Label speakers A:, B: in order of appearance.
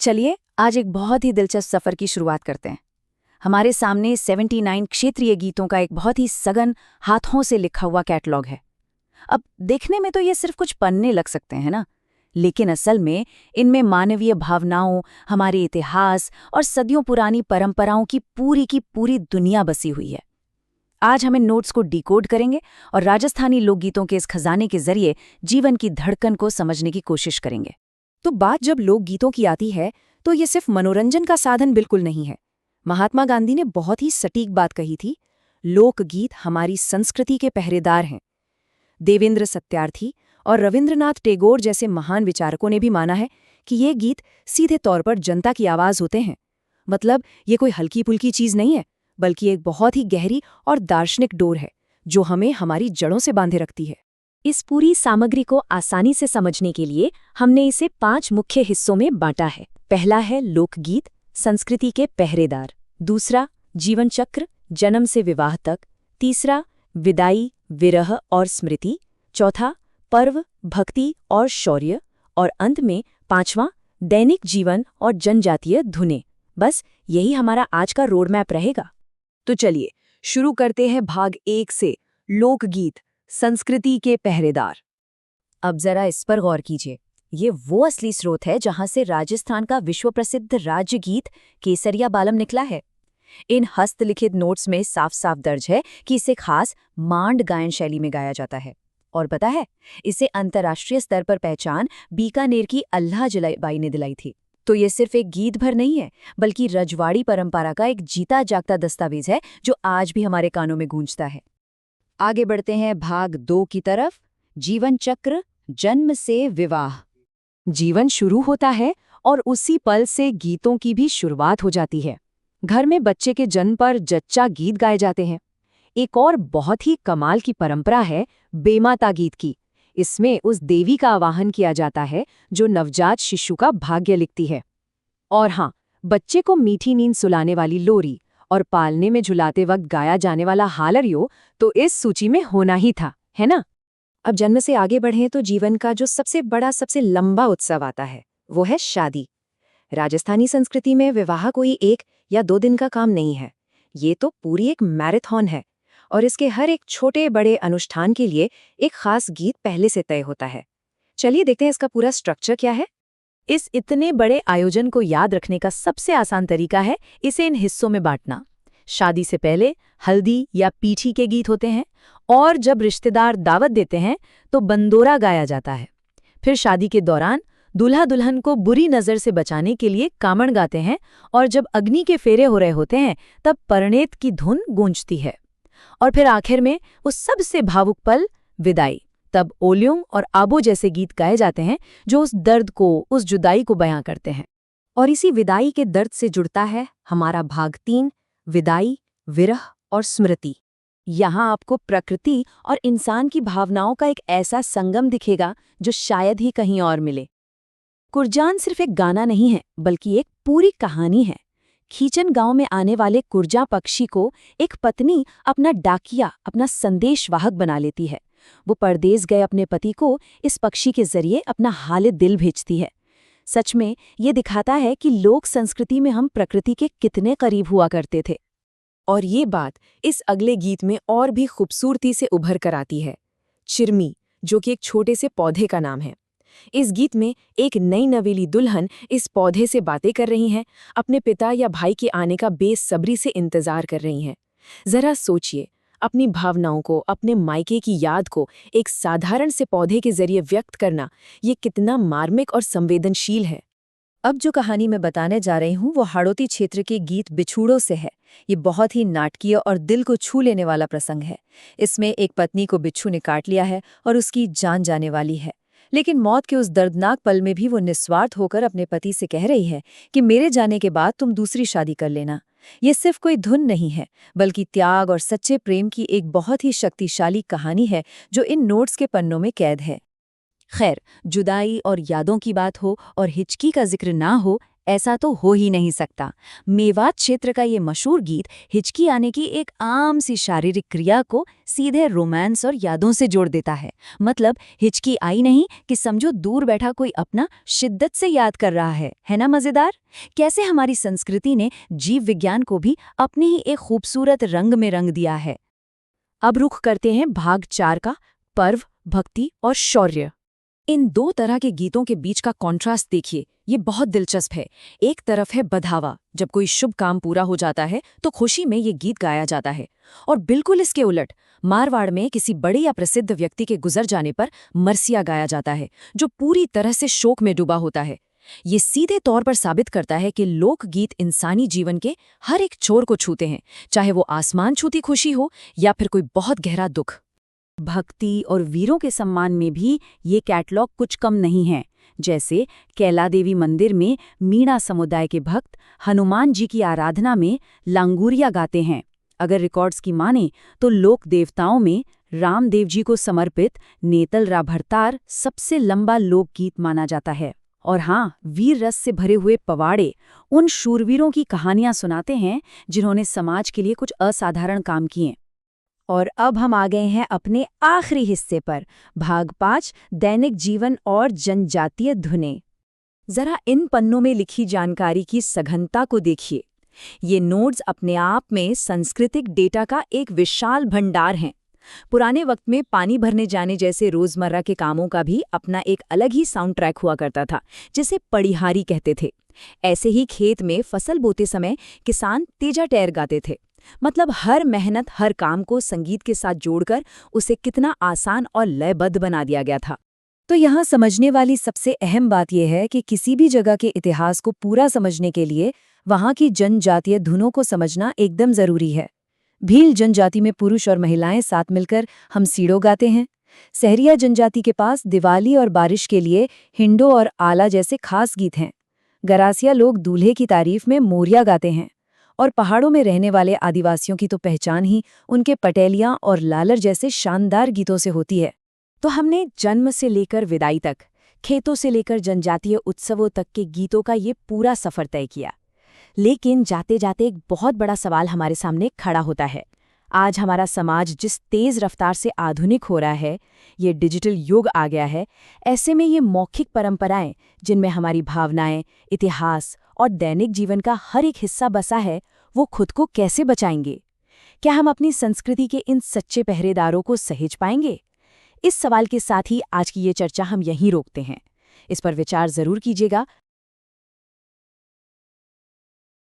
A: चलिए आज एक बहुत ही दिलचस्प सफर की शुरुआत करते हैं। हमारे सामने 79 क्षेत्रीय गीतों का एक बहुत ही सघन हाथों से लिखा हुआ कैटलॉग है। अब देखने में तो ये सिर्फ कुछ पन्ने लग सकते हैं ना, लेकिन असल में इनमें मानवीय भावनाओं, हमारे इतिहास और सदियों पुरानी परंपराओं की पूरी दुनिया बसी हुई है। आज हम इन नोट्स को डिकोड करेंगे और राजस्थानी लोकगीतों के इस खजाने के जरिए जीवन की धड़कन को समझने की कोशिश करेंगे। तो बात जब लोकगीतों की आती है तो ये सिर्फ मनोरंजन का साधन बिल्कुल नहीं है। महात्मा गांधी ने बहुत ही सटीक बात कही थी, लोकगीत हमारी संस्कृति के पहरेदार हैं। देवेंद्र सत्यार्थी और रविंद्रनाथ टैगोर जैसे महान विचारकों ने भी माना है कि ये गीत सीधे तौर पर जनता की आवाज होते हैं। मतलब ये कोई हल्की पुल्की चीज नहीं है, बल्कि एक बहुत ही गहरी और दार्शनिक डोर है जो हमें हमारी जड़ों से बांधे रखती है। इस पूरी सामग्री को आसानी से समझने के लिए हमने इसे 5 मुख्य हिस्सों में बांटा है। पहला है लोकगीत, संस्कृति के पहरेदार। दूसरा, जीवन चक्र, जन्म से विवाह तक। तीसरा, विदाई, विरह और स्मृति। चौथा, पर्व, भक्ति और शौर्य। और अंत में 5वां, दैनिक जीवन और जनजातीय धुनें। बस यही हमारा आज का रोड मैप रहेगा। तो चलिए शुरू करते हैं भाग 1 से, लोकगीत, संस्कृति के पहरेदार। अब जरा इस पर गौर कीजिए, ये वो असली स्रोत है जहां से राजस्थान का विश्व प्रसिद्ध राज्य गीत केसरिया बालम निकला है। इन हस्तलिखित नोट्स में साफ साफ दर्ज है कि इसे खास मांड गायन शैली में गाया जाता है। और पता है, इसे अंतर्राष्ट्रीय स्तर पर पहचान बीकानेर की अल्लाह जलाबाई ने दिलाई थी। तो ये सिर्फ एक गीत भर नहीं है, बल्कि रजवाड़ी परंपरा का एक जीता जागता दस्तावेज है जो आज भी हमारे कानों में गूंजता है। आगे बढ़ते हैं भाग 2 की तरफ, जीवन चक्र, जन्म से विवाह। जीवन शुरू होता है और उसी पल से गीतों की भी शुरुआत हो जाती है। घर में बच्चे के जन्म पर जच्चा गीत गाए जाते हैं। एक और बहुत ही कमाल की परंपरा है बेमाता गीत की। इसमें उस देवी का आवाहन किया जाता है जो नवजात शिशु का भाग्य लिखती है। और हाँ, बच्चे को मीठी नींद सुलाने वाली लोरी और पालने में झुलाते वक्त गाया जाने वाला हालरियो तो इस सूची में होना ही था, है ना? अब जन्म से आगे बढ़ें तो जीवन का जो सबसे बड़ा, सबसे लंबा उत्सव आता है, वो है शादी। राजस्थानी संस्कृति में विवाह कोई 1 या 2 दिन का काम नहीं है। ये तो पूरी एक मैराथन है और इसके हर एक छोटे बड़े अनुष्ठान के लिए एक खास गीत पहले से तय होता है। चलिए देखते हैं इसका पूरा स्ट्रक्चर क्या है। इस इतने बड़े आयोजन को याद रखने का सबसे आसान तरीका है इसे इन हिस्सों में बांटना। शादी से पहले हल्दी या पीठी के गीत होते हैं, और जब रिश्तेदार दावत देते हैं तो बंदोरा गाया जाता है। फिर शादी के दौरान दूल्हा दुल्हन को बुरी नज़र से बचाने के लिए कामण गाते हैं, और जब अग्नि के फेरे हो रहे होते हैं तब परनेत की धुन गूंजती है। और फिर आखिर में उस सबसे भावुक पल, विदाई, तब ओल्यों और आबो जैसे गीत गाए जाते हैं जो उस दर्द को, उस जुदाई को बयां करते हैं। और इसी विदाई के दर्द से जुड़ता है हमारा भाग 3, विदाई, विरह और स्मृति। यहाँ आपको प्रकृति और इंसान की भावनाओं का एक ऐसा संगम दिखेगा जो शायद ही कहीं और मिले। कुरजान सिर्फ एक गाना नहीं है, बल्कि एक पूरी कहानी है। खीचन गांव में आने वाले कुरजा पक्षी को एक पत्नी अपना डाकिया, अपना संदेशवाहक बना लेती है। वो परदेस गए अपने पति को इस पक्षी के जरिए अपना हाले दिल भेजती है। सच में ये दिखाता है कि लोक संस्कृति में हम प्रकृति के कितने करीब हुआ करते थे। और ये बात इस अगले गीत में और भी खूबसूरती से उभर कर आती है। चिरमी, जो कि एक छोटे से पौधे का नाम है। इस गीत में एक नई नवेली दुल्हन इस पौधे से बातें कर रही हैं, अपने पिता या भाई के आने का बेसब्री से इंतजार कर रही हैं। जरा सोचिए, अपनी भावनाओं को, अपने मायके की याद को एक साधारण से पौधे के जरिए व्यक्त करना, ये कितना मार्मिक और संवेदनशील है। अब जो कहानी मैं बताने जा रही हूँ वो हाड़ौती क्षेत्र के गीत बिछूड़ों से है। ये बहुत ही नाटकीय और दिल को छू लेने वाला प्रसंग है। इसमें एक पत्नी को बिच्छू ने काट लिया है और उसकी जान जाने वाली है, लेकिन मौत के उस दर्दनाक पल में भी वो निस्वार्थ होकर अपने पति से कह रही है कि मेरे जाने के बाद तुम दूसरी शादी कर लेना। ये सिर्फ कोई धुन नहीं है, बल्कि त्याग और सच्चे प्रेम की एक बहुत ही शक्तिशाली कहानी है जो इन नोट्स के पन्नों में कैद है। खैर, जुदाई और यादों की बात हो और हिचकी का जिक्र ना हो, ऐसा तो हो ही नहीं सकता। मेवात क्षेत्र का ये मशहूर गीत हिचकी आने की एक आम सी शारीरिक क्रिया को सीधे रोमांस और यादों से जोड़ देता है। मतलब हिचकी आई नहीं कि समझो दूर बैठा कोई अपना शिद्दत से याद कर रहा है ना मजेदार? कैसे हमारी संस्कृति ने जीव विज्ञान को भी अपने ही एक खूबसूरत रंग में रंग दिया है। अब रुख करते हैं भाग 4 का, पर्व, भक्ति और शौर्य। इन दो तरह के गीतों के बीच का कॉन्ट्रास्ट देखिए, ये बहुत दिलचस्प है। एक तरफ है बधावा, जब कोई शुभ काम पूरा हो जाता है तो खुशी में ये गीत गाया जाता है। और बिल्कुल इसके उलट मारवाड़ में किसी बड़े या प्रसिद्ध व्यक्ति के गुजर जाने पर मरसिया गाया जाता है, जो पूरी तरह से शोक में डूबा होता है। ये सीधे तौर पर साबित करता है कि लोकगीत इंसानी जीवन के हर एक छोर को छूते हैं, चाहे वो आसमान छूती खुशी हो या फिर कोई बहुत गहरा दुख। भक्ति और वीरों के सम्मान में भी ये कैटलॉग कुछ कम नहीं है। जैसे कैला देवी मंदिर में मीणा समुदाय के भक्त हनुमान जी की आराधना में लांगुरिया गाते हैं। अगर रिकॉर्ड्स की माने तो लोक देवताओं में रामदेव जी को समर्पित नेतलरा भरतार सबसे लंबा लोकगीत माना जाता है। और हाँ, वीर रस से भरे हुए पवाड़े उन शूरवीरों की कहानियां सुनाते हैं जिन्होंने समाज के लिए कुछ असाधारण काम किए। और अब हम आ गए हैं अपने आखिरी हिस्से पर, भाग 5, दैनिक जीवन और जनजातीय धुनें। जरा इन पन्नों में लिखी जानकारी की सघनता को देखिए। ये नोट्स अपने आप में सांस्कृतिक डेटा का एक विशाल भंडार हैं। पुराने वक्त में पानी भरने जाने जैसे रोजमर्रा के कामों का भी अपना एक अलग ही साउंड ट्रैक हुआ करता था, जिसे पड़िहारी कहते थे। ऐसे ही खेत में फसल बोते समय किसान तेजा टैर गाते थे। मतलब हर मेहनत, हर काम को संगीत के साथ जोड़कर उसे कितना आसान और लयबद्ध बना दिया गया था। तो यहाँ समझने वाली सबसे अहम बात यह है कि किसी भी जगह के इतिहास को पूरा समझने के लिए वहाँ की जनजातीय धुनों को समझना एकदम जरूरी है। भील जनजाति में पुरुष और महिलाएं साथ मिलकर हम सीड़ो गाते हैं। सहरिया जनजाति के पास दिवाली और बारिश के लिए हिंडो और आला जैसे खास गीत हैं। गरासिया लोग दूल्हे की तारीफ में मोरिया गाते हैं। और पहाड़ों में रहने वाले आदिवासियों की तो पहचान ही उनके पटेलियां और लालर जैसे शानदार गीतों से होती है। तो हमने जन्म से लेकर विदाई तक, खेतों से लेकर जनजातीय उत्सवों तक के गीतों का ये पूरा सफर तय किया। लेकिन जाते जाते एक बहुत बड़ा सवाल हमारे सामने खड़ा होता है। आज हमारा समाज जिस तेज रफ्तार से आधुनिक हो रहा है, ये डिजिटल युग आ गया है, ऐसे में ये मौखिक परंपराएं जिनमें हमारी भावनाएं, इतिहास और दैनिक जीवन का हर एक हिस्सा बसा है, वो खुद को कैसे बचाएंगे? क्या हम अपनी संस्कृति के इन सच्चे पहरेदारों को सहेज पाएंगे? इस सवाल के साथ ही आज की ये चर्चा हम यहीं रोकते हैं। इस पर विचार जरूर कीजिएगा,